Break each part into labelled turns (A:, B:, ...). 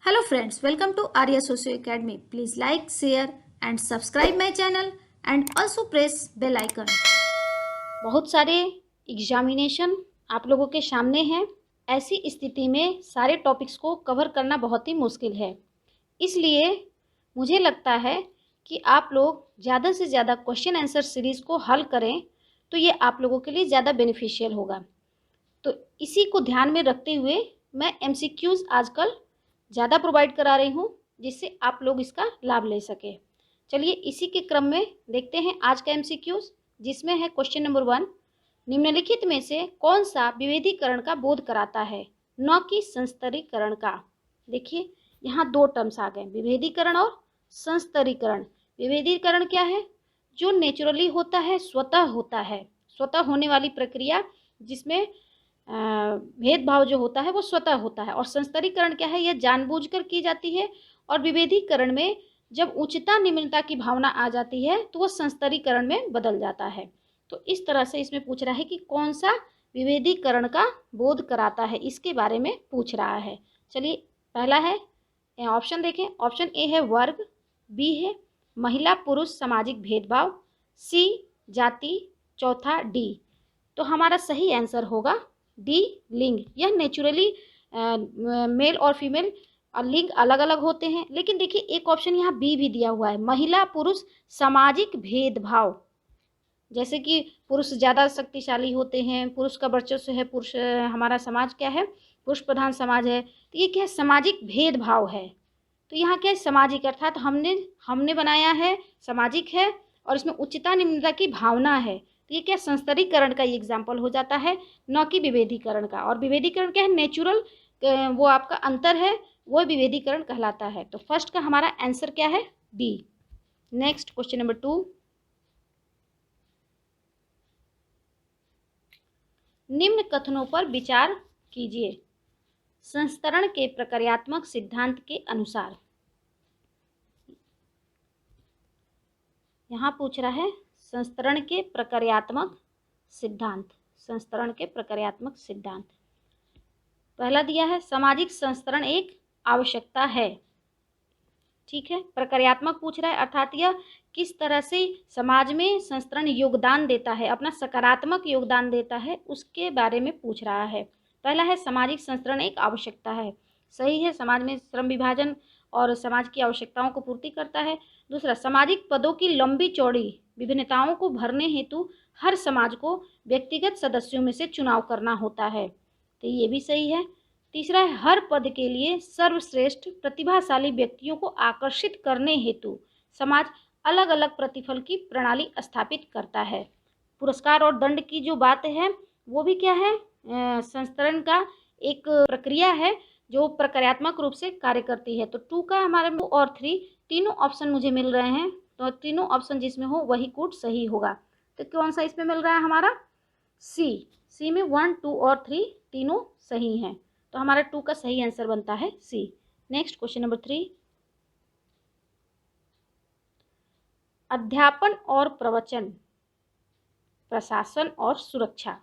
A: Hello friends, welcome to Arya Socio Academy. Please like, share and subscribe my channel and also press bell icon. बहुत सारे examination आप लोगों के सामने हैं। ऐसी स्थिति में सारे टॉपिक्स को कवर करना बहुत ही मुश्किल है। इसलिए मुझे लगता है कि आप लोग ज़्यादा से ज़्यादा क्वेश्चन आंसर सीरीज़ को हल करें तो ये आप लोगों के लिए ज़्यादा बेनिफिशियल होगा। तो इसी को ध्यान में रखते हुए मैं MCQs आजकल ज़्यादा प्रोवाइड करा रही हूँ जिससे आप लोग इसका लाभ ले सके। चलिए इसी के क्रम में देखते हैं आज का MCQs, जिसमें है क्वेश्चन नंबर 1। निम्नलिखित में से कौन सा विभेदीकरण का बोध कराता है, न कि संस्तरीकरण का। देखिए यहाँ दो टर्म्स आ गए, विभेदीकरण और संस्तरीकरण। विभेदीकरण क्या है? जो नेचुरली होता है, स्वतः होता है, स्वतः होने वाली प्रक्रिया जिसमें भेदभाव जो होता है वो स्वतः होता है। और संस्तरीकरण क्या है? यह जानबूझकर की जाती है। और विभेदीकरण में जब उच्चता निम्नता की भावना आ जाती है तो वह संस्तरीकरण में बदल जाता है। तो इस तरह से इसमें पूछ रहा है कि कौन सा विभेदीकरण का बोध कराता है, इसके बारे में पूछ रहा है। चलिए पहला है, ऑप्शन देखें। ऑप्शन ए है वर्ग, बी है महिला पुरुष सामाजिक भेदभाव, सी जाति, चौथा डी। तो हमारा सही आंसर होगा डी लिंग। यह नेचुरली मेल और फीमेल लिंग अलग अलग होते हैं। लेकिन देखिए एक ऑप्शन यहाँ बी भी दिया हुआ है, महिला पुरुष सामाजिक भेदभाव। जैसे कि पुरुष ज़्यादा शक्तिशाली होते हैं, पुरुष का वर्चस्व है, पुरुष हमारा समाज क्या है, पुरुष प्रधान समाज है, तो ये क्या है, सामाजिक भेदभाव है। तो यहाँ क्या है, सामाजिक, अर्थात हमने बनाया है, सामाजिक है और इसमें उच्चता निम्नता की भावना है। तो ये क्या, संस्तरीकरण का ये एग्जाम्पल हो जाता है, न कि विभेदीकरण का। और विभेदीकरण क्या है, नेचुरल वो आपका अंतर है, वो विभेदीकरण कहलाता है। तो फर्स्ट का हमारा आंसर क्या है, डी। Next question number 2। निम्न कथनों पर विचार कीजिए। संस्तरण के प्रक्रियात्मक सिद्धांत के अनुसार, यहाँ पूछ रहा है संस्तरण के प्रक्रियात्मक सिद्धांत। संस्तरण के प्रक्रियात्मक सिद्धांत पहला दिया है, सामाजिक संस्तरण एक आवश्यकता है। ठीक है, प्रक्रियात्मक पूछ रहा है, अर्थात यह किस तरह से समाज में संस्तरण योगदान देता है, अपना सकारात्मक योगदान देता है, उसके बारे में पूछ रहा है। पहला है सामाजिक संस्तरण एक आवश्यकता है, सही है, समाज में श्रम विभाजन और समाज की आवश्यकताओं को पूर्ति करता है। दूसरा, सामाजिक पदों की लंबी चौड़ी विभिन्नताओं को भरने हेतु हर समाज को व्यक्तिगत सदस्यों में से चुनाव करना होता है, तो ये भी सही है। तीसरा है, हर पद के लिए सर्वश्रेष्ठ प्रतिभाशाली व्यक्तियों को आकर्षित करने हेतु समाज अलग अलग प्रतिफल की प्रणाली स्थापित करता है। पुरस्कार और दंड की जो बात है वो भी क्या है, संस्तरण का एक प्रक्रिया है जो प्रक्रियात्मक रूप से कार्य करती है। तो 2 का हमारे 2 और 3 तीनों ऑप्शन मुझे मिल रहे हैं, तो तीनों ऑप्शन जिसमें हो वही कोड सही होगा। तो कौन सा इसमें मिल रहा है, हमारा सी में 1, 2 और 3 तीनों सही हैं। तो हमारा 2 का सही आंसर बनता है सी। Next question number 3। अध्यापन और प्रवचन, प्रशासन और सुरक्षा,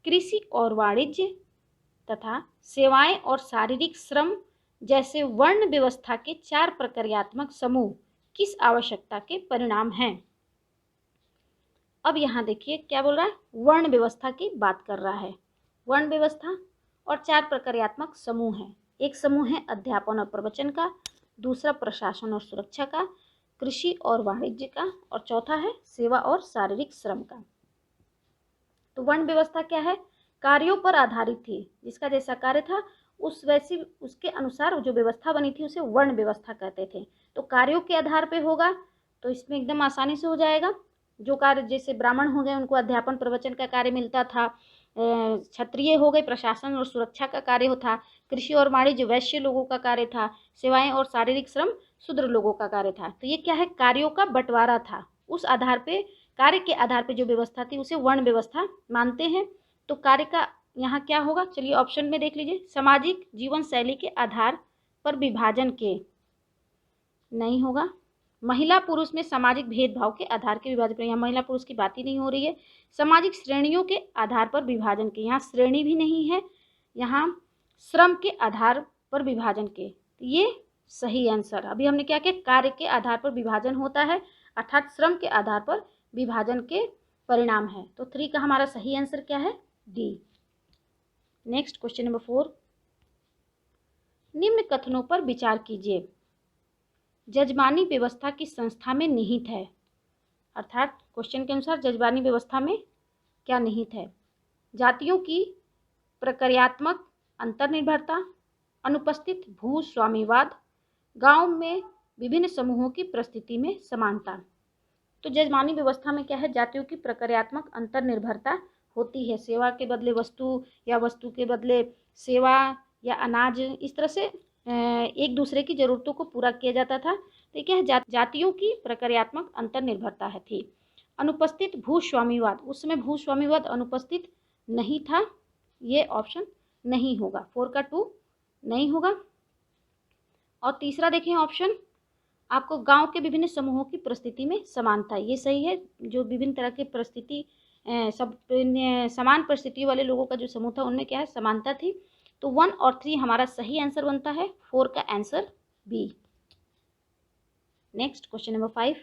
A: कृषि और वाणिज्य तथा सेवाएं और शारीरिक श्रम जैसे वर्ण व्यवस्था के 4 प्रक्रियात्मक समूह किस आवश्यकता के परिणाम हैं। अब यहाँ देखिए क्या बोल रहा है, वर्ण व्यवस्था की बात कर रहा है। वर्ण व्यवस्था और 4 प्रक्रियात्मक समूह हैं। एक समूह है अध्यापन और प्रवचन का, दूसरा प्रशासन और सुरक्षा का, कृषि और वाणिज्य का, और चौथा है सेवा और शारीरिक श्रम का। तो वर्ण व्यवस्था क्या है, कार्यों पर आधारित थी, जिसका जैसा कार्य था उसके अनुसार जो व्यवस्था बनी थी उसे वर्ण व्यवस्था कहते थे। तो कार्यों के आधार पे होगा तो इसमें एकदम आसानी से हो जाएगा। जो कार्य, जैसे ब्राह्मण हो गए उनको अध्यापन प्रवचन का कार्य मिलता था, क्षत्रिय हो गए प्रशासन और सुरक्षा का कार्य होता, कृषि और वाणिज्य वैश्य लोगों का कार्य था, सेवाएं और शारीरिक श्रम शूद्र लोगों का कार्य था। तो ये क्या है, कार्यों का बंटवारा था, उस आधार पे, कार्य के आधार पे जो व्यवस्था थी उसे वर्ण व्यवस्था मानते हैं। तो कार्य का यहाँ क्या होगा, चलिए ऑप्शन में देख लीजिए, सामाजिक जीवन शैली के आधार पर विभाजन के, नहीं होगा। महिला पुरुष में सामाजिक भेदभाव के आधार के विभाजन, यहाँ महिला पुरुष की बात ही नहीं हो रही है। सामाजिक श्रेणियों के आधार पर विभाजन के, यहाँ श्रेणी भी नहीं है, यहाँ श्रम के आधार पर विभाजन के, ये सही आंसर। अभी हमने क्या किया, कार्य के आधार पर विभाजन होता है, अर्थात श्रम के आधार पर विभाजन के परिणाम है। तो 3 का हमारा सही आंसर क्या है, डी। नेक्स्ट क्वेश्चन नंबर 4, निम्न कथनों पर विचार कीजिए। जजमानी व्यवस्था की संस्था में निहित है, अर्थात क्वेश्चन के अनुसार जजमानी व्यवस्था में क्या निहित है। जातियों की प्रक्रियात्मक अंतर्निर्भरता, अनुपस्थित भूस्वामीवाद, गांव में विभिन्न समूहों की परिस्थिति में समानता। तो जजमानी व्यवस्था में क्या है, जातियों की प्रक्रियात्मक अंतर्निर्भरता होती है। सेवा के बदले वस्तु या वस्तु के बदले सेवा या अनाज, इस तरह से एक दूसरे की ज़रूरतों को पूरा किया जाता था। तो क्या है, जातियों की प्रक्रियात्मक अंतर्निर्भरता है थी। अनुपस्थित भूस्वामीवाद, उस समय भूस्वामीवाद अनुपस्थित नहीं था, ये ऑप्शन नहीं होगा, 4 का 2 नहीं होगा। और तीसरा देखें ऑप्शन, आपको गांव के विभिन्न समूहों की परिस्थिति में समानता, ये सही है। जो विभिन्न तरह की परिस्थिति सब समान परिस्थिति वाले लोगों का जो समूह था उनमें क्या है, समानता थी। तो 1 और 3 हमारा सही आंसर बनता है, 4 का answer B. Next question number 5,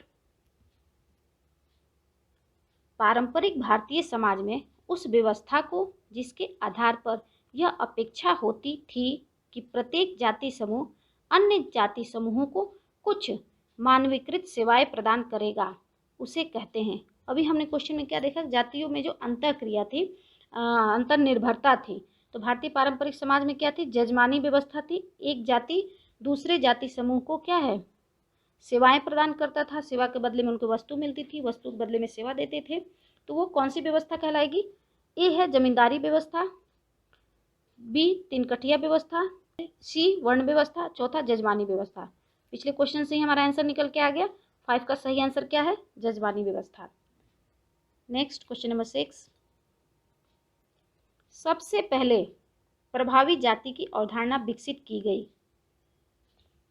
A: पारंपरिक भारतीय समाज में उस व्यवस्था को जिसके आधार पर यह अपेक्षा होती थी कि प्रत्येक जाति समूह अन्य जाति समूहों को कुछ मानवीकृत सेवाएं प्रदान करेगा, उसे कहते हैं। अभी हमने क्वेश्चन में क्या देखा, जातियों में जो अंतःक्रिया थी, अंतर्निर्भरता थी। तो भारतीय पारंपरिक समाज में क्या थी, जजमानी व्यवस्था थी। एक जाति दूसरे जाति समूह को क्या है, सेवाएं प्रदान करता था, सेवा के बदले में उनको वस्तु मिलती थी, वस्तु के बदले में सेवा देते थे। तो वो कौन सी व्यवस्था कहलाएगी, ए है जमींदारी व्यवस्था, बी तीनकठिया व्यवस्था, सी वर्ण व्यवस्था, चौथा जजमानी व्यवस्था। पिछले क्वेश्चन से ही हमारा आंसर निकल के आ गया, 5 का सही आंसर क्या है, जजमानी व्यवस्था। नेक्स्ट क्वेश्चन नंबर 6, सबसे पहले प्रभावी जाति की अवधारणा विकसित की गई।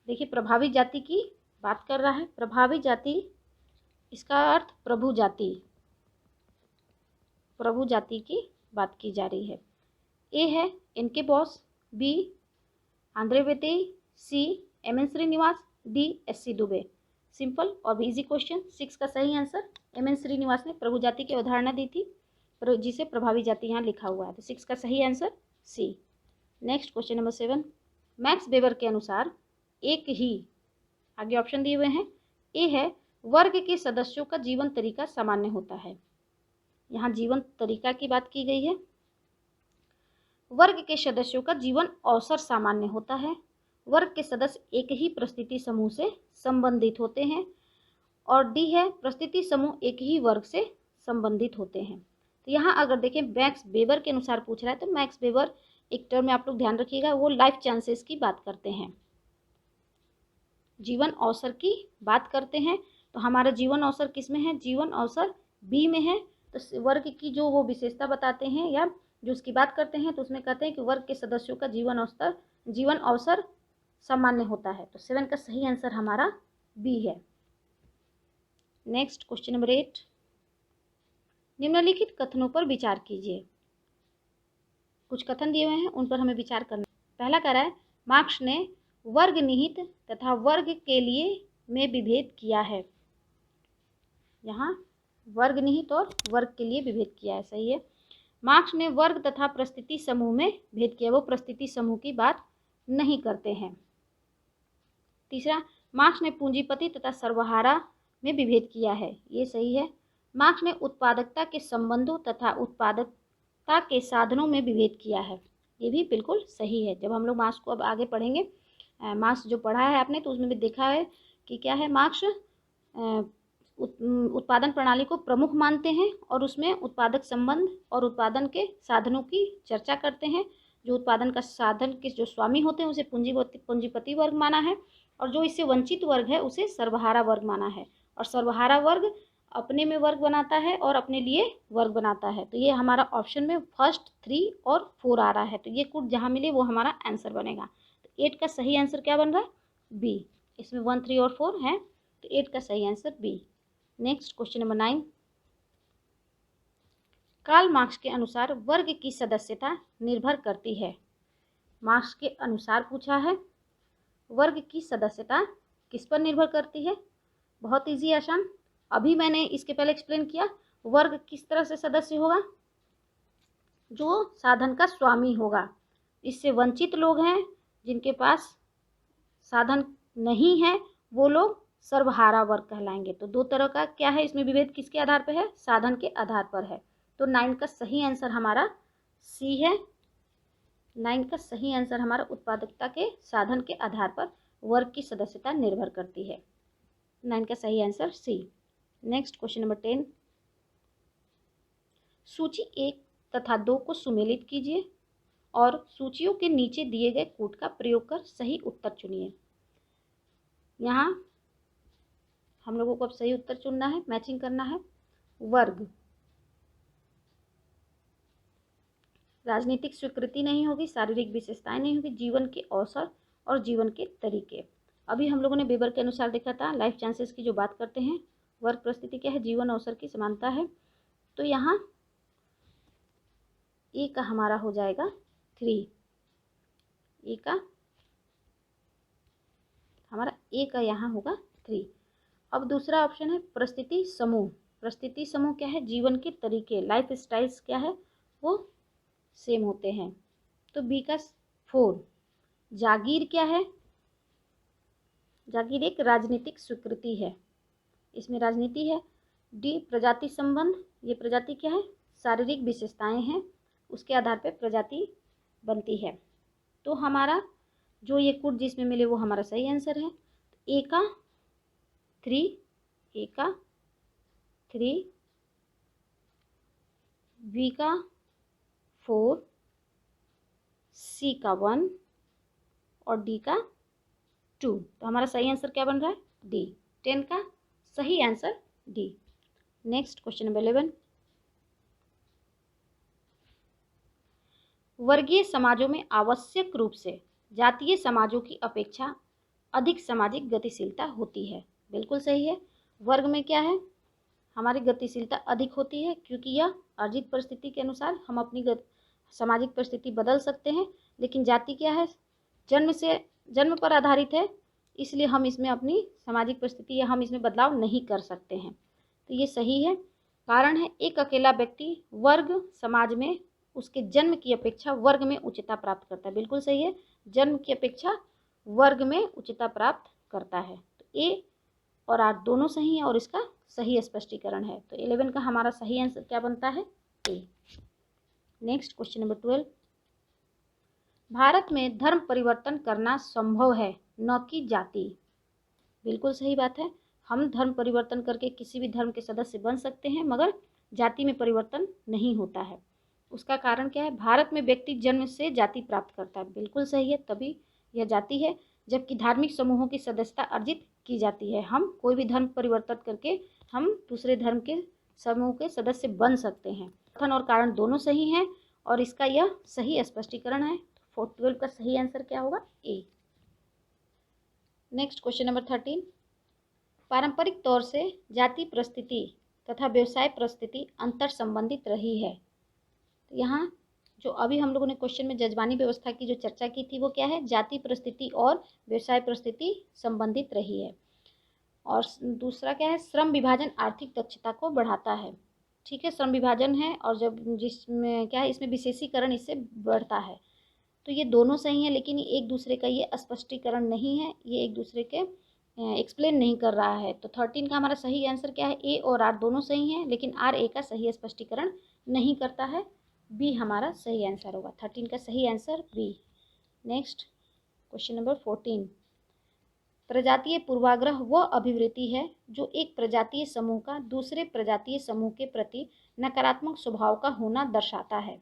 A: देखिए प्रभावी जाति की बात कर रहा है, प्रभावी जाति इसका अर्थ प्रभु जाति, प्रभु जाति की बात की जा रही है। ए है इनके बॉस, बी आंद्रे वेतेई, C M N Srinivas, D S C Dube. Simple और इजी क्वेश्चन। 6 का सही आंसर, एम एन श्रीनिवास ने प्रभु जाति की अवधारणा दी थी, जिसे प्रभावी जाति यहाँ लिखा हुआ है। तो 6 का सही answer C. Next question number 7, Max Weber के अनुसार एक ही, आगे ऑप्शन दिए हुए हैं, ए है वर्ग के सदस्यों का जीवन तरीका सामान्य होता है। यहाँ जीवन तरीका की बात की गई है। वर्ग के सदस्यों का जीवन अवसर सामान्य होता है। वर्ग के सदस्य एक ही परिस्थिति समूह से संबंधित होते हैं। और डी है परिस्थिति समूह एक ही वर्ग से संबंधित होते हैं। तो यहाँ अगर देखें मैक्स वेबर के अनुसार पूछ रहा है, तो मैक्स वेबर एक टर्म में आप लोग ध्यान रखिएगा, वो लाइफ चांसेस की बात करते हैं, जीवन अवसर की बात करते हैं। तो हमारा जीवन अवसर किस में है, जीवन अवसर बी में है। तो वर्ग की जो वो विशेषता बताते हैं या जो उसकी बात करते हैं, तो उसमें कहते हैं कि वर्ग के सदस्यों का जीवन अवसर सामान्य होता है। तो 7 का सही आंसर हमारा बी है। नेक्स्ट क्वेश्चन नंबर 8, निम्नलिखित कथनों पर विचार कीजिए। कुछ कथन दिए हुए हैं, उन पर हमें विचार करना। पहला कह रहा है, मार्क्स ने वर्ग निहित तथा वर्ग के लिए में विभेद किया है। यहाँ वर्ग निहित और वर्ग के लिए विभेद किया है, सही है। मार्क्स ने वर्ग तथा परिस्थिति समूह में भेद किया, वो परिस्थिति समूह की बात नहीं करते हैं। तीसरा, मार्क्स ने पूंजीपति तथा सर्वहारा में विभेद किया है, ये सही है। मार्क्स ने उत्पादकता के संबंधों तथा उत्पादकता के साधनों में विभेद किया है, ये भी बिल्कुल सही है। जब हम लोग मार्क्स को अब आगे पढ़ेंगे, मार्क्स जो पढ़ा है आपने, तो उसमें भी देखा है कि क्या है, मार्क्स उत्पादन प्रणाली को प्रमुख मानते हैं और उसमें उत्पादक संबंध और उत्पादन के साधनों की चर्चा करते हैं। जो उत्पादन का साधन के जो स्वामी होते हैं उसे पूंजीपति वर्ग माना है, और जो इससे वंचित वर्ग है उसे सर्वहारा वर्ग माना है। और सर्वहारा वर्ग अपने में वर्ग बनाता है और अपने लिए वर्ग बनाता है। तो ये हमारा ऑप्शन में फर्स्ट 3 और 4 आ रहा है। तो ये कुछ जहाँ मिले वो हमारा आंसर बनेगा। तो 8 का सही आंसर क्या बन रहा है, बी। इसमें 1, 3 और 4 हैं, तो 8 का सही answer B. Next question number 9, Karl Marx के अनुसार वर्ग की सदस्यता निर्भर करती है। मार्क्स के अनुसार पूछा है, वर्ग की सदस्यता किस पर निर्भर करती है? बहुत इजी आसान। अभी मैंने इसके पहले एक्सप्लेन किया। वर्ग किस तरह से सदस्य होगा? जो साधन का स्वामी होगा। इससे वंचित लोग हैं, जिनके पास साधन नहीं है, वो लोग सर्वहारा वर्ग कहलाएंगे। तो दो तरह का क्या है इसमें विभेद, किसके आधार पर है? साधन के आधार पर है। तो 9 का सही आंसर हमारा सी है। 9 का सही आंसर हमारा उत्पादकता के साधन के आधार पर वर्ग की सदस्यता निर्भर करती है। 9 का सही answer C. Next question number 10। सूची 1 तथा 2 को सुमेलित कीजिए और सूचियों के नीचे दिए गए कोड का प्रयोग कर सही उत्तर चुनिए। यहाँ हम लोगों को अब सही उत्तर चुनना है, मैचिंग करना है। वर्ग, राजनीतिक स्वीकृति नहीं होगी, शारीरिक विशेषताएं नहीं होगी, जीवन के अवसर और जीवन के तरीके। अभी हम लोगों ने वेबर के अनुसार देखा था, लाइफ चांसेस की जो बात करते हैं, वर्ग परिस्थिति क्या है? जीवन अवसर की समानता है। तो यहाँ ए का हमारा हो जाएगा 3। ए का हमारा ए का यहाँ होगा 3। अब दूसरा ऑप्शन है परिस्थिति समूह। परिस्थिति समूह क्या है? जीवन के तरीके, लाइफ स्टाइल्स क्या है? वो सेम होते हैं। तो बी का 4। जागीर क्या है? जागीर एक राजनीतिक स्वीकृति है, इसमें राजनीति है। डी प्रजाति संबंध, ये प्रजाति क्या है? शारीरिक विशेषताएं हैं, उसके आधार पर प्रजाति बनती है। तो हमारा जो ये कोड जिसमें मिले वो हमारा सही आंसर है। ए का 3, ए का 3, बी का 4, सी का 1 और डी का 2। तो हमारा सही आंसर क्या बन रहा है? डी। 10 का सही answer D. Next question number 11। वर्गीय समाजों में आवश्यक रूप से जातीय समाजों की अपेक्षा अधिक सामाजिक गतिशीलता होती है। बिल्कुल सही है। वर्ग में क्या है? हमारी गतिशीलता अधिक होती है, क्योंकि यह अर्जित परिस्थिति के अनुसार हम अपनी सामाजिक परिस्थिति बदल सकते हैं। लेकिन जाति क्या है? जन्म पर आधारित है, इसलिए हम इसमें अपनी सामाजिक परिस्थिति या हम इसमें बदलाव नहीं कर सकते हैं। तो ये सही है। कारण है एक अकेला व्यक्ति वर्ग समाज में उसके जन्म की अपेक्षा वर्ग में उच्चता प्राप्त करता है। बिल्कुल सही है, जन्म की अपेक्षा वर्ग में उच्चता प्राप्त करता है। तो ए और आर दोनों सही हैं और इसका सही स्पष्टीकरण है। तो 11 का हमारा सही आंसर क्या बनता है? A. Next question number 12। Bharat में धर्म परिवर्तन करना संभव है, न कि जाति। बिल्कुल सही बात है। हम धर्म परिवर्तन करके किसी भी धर्म के सदस्य बन सकते हैं, मगर जाति में परिवर्तन नहीं होता है। उसका कारण क्या है? भारत में व्यक्ति जन्म से जाति प्राप्त करता है। बिल्कुल सही है, तभी यह जाति है। जबकि धार्मिक समूहों की सदस्यता अर्जित की जाती है। हम कोई भी धर्म परिवर्तन करके हम दूसरे धर्म के समूह के सदस्य बन सकते हैं। कथन और कारण दोनों सही हैं और इसका यह सही स्पष्टीकरण है। 12 का सही आंसर क्या होगा? ए। Next question number 13। पारंपरिक तौर से जाति परिस्थिति तथा व्यवसाय परिस्थिति अंतर संबंधित रही है। तो यहाँ जो अभी हम लोगों ने क्वेश्चन में जजमानी व्यवस्था की जो चर्चा की थी वो क्या है? जाति परिस्थिति और व्यवसाय परिस्थिति संबंधित रही है। और दूसरा क्या है? श्रम विभाजन आर्थिक दक्षता को बढ़ाता है। ठीक है, श्रम विभाजन है और जब जिसमें क्या है, इसमें विशेषीकरण इससे बढ़ता है। तो ये दोनों सही हैं, लेकिन एक दूसरे का ये स्पष्टीकरण नहीं है, ये एक दूसरे के एक्सप्लेन नहीं कर रहा है। तो 13 का हमारा सही आंसर क्या है? ए और आर दोनों सही हैं, लेकिन आर ए का सही स्पष्टीकरण नहीं करता है। बी हमारा सही आंसर होगा। 13 का सही answer B. Next question number 14। प्रजातीय पूर्वाग्रह वह अभिवृत्ति है जो एक प्रजातीय समूह का दूसरे प्रजातीय समूह के प्रति नकारात्मक स्वभाव का होना दर्शाता है।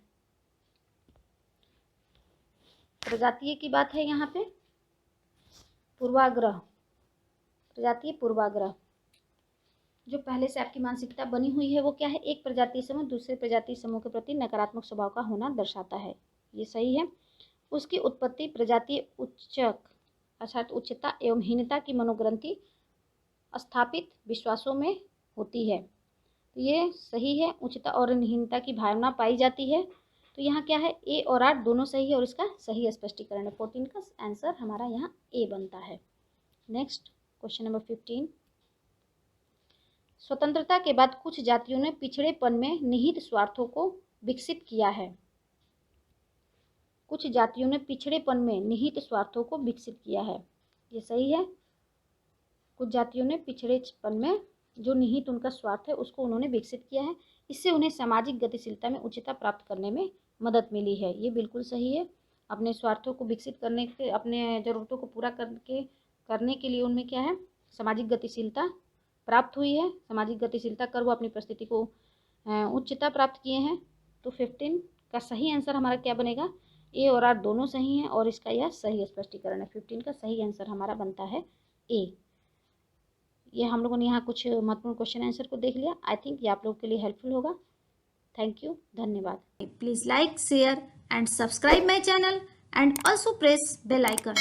A: प्रजातीय की बात है यहाँ पे। पूर्वाग्रह, प्रजातीय पूर्वाग्रह जो पहले से आपकी मानसिकता बनी हुई है वो क्या है? एक प्रजातीय समूह दूसरे प्रजातीय समूह के प्रति नकारात्मक स्वभाव का होना दर्शाता है। ये सही है। उसकी उत्पत्ति प्रजातीय उच्चक अर्थात उच्चता एवं हीनता की मनोग्रंथि स्थापित विश्वासों में होती है। तो ये सही है, उच्चता और हीनता की भावना पाई जाती है। तो यहाँ क्या है, ए और आर दोनों सही है और इसका सही स्पष्टीकरण है। 14 का आंसर हमारा यहाँ ए बनता है। Next question number 15। स्वतंत्रता के बाद कुछ जातियों ने पिछड़ेपन में निहित स्वार्थों को विकसित किया है। कुछ जातियों ने पिछड़ेपन में निहित स्वार्थों को विकसित किया है, ये सही है। कुछ जातियों ने पिछड़ेपन में जो निहित उनका स्वार्थ है उसको उन्होंने विकसित किया है, इससे उन्हें सामाजिक गतिशीलता में उच्चता प्राप्त करने में मदद मिली है, ये बिल्कुल सही है। अपने स्वार्थों को विकसित करने के, अपने ज़रूरतों को पूरा करने के लिए उनमें क्या है, सामाजिक गतिशीलता प्राप्त हुई है। सामाजिक गतिशीलता कर वो अपनी परिस्थिति को उच्चता प्राप्त किए हैं। तो 15 का सही आंसर हमारा क्या बनेगा, ए और आर दोनों सही हैं और इसका यह सही स्पष्टीकरण है। 15 का सही आंसर हमारा बनता है ए। ये हम लोगों ने यहाँ कुछ महत्वपूर्ण क्वेश्चन आंसर को देख लिया। आई थिंक ये आप लोगों के लिए हेल्पफुल होगा। थैंक यू, धन्यवाद। Please like, share and subscribe my channel and also press bell icon.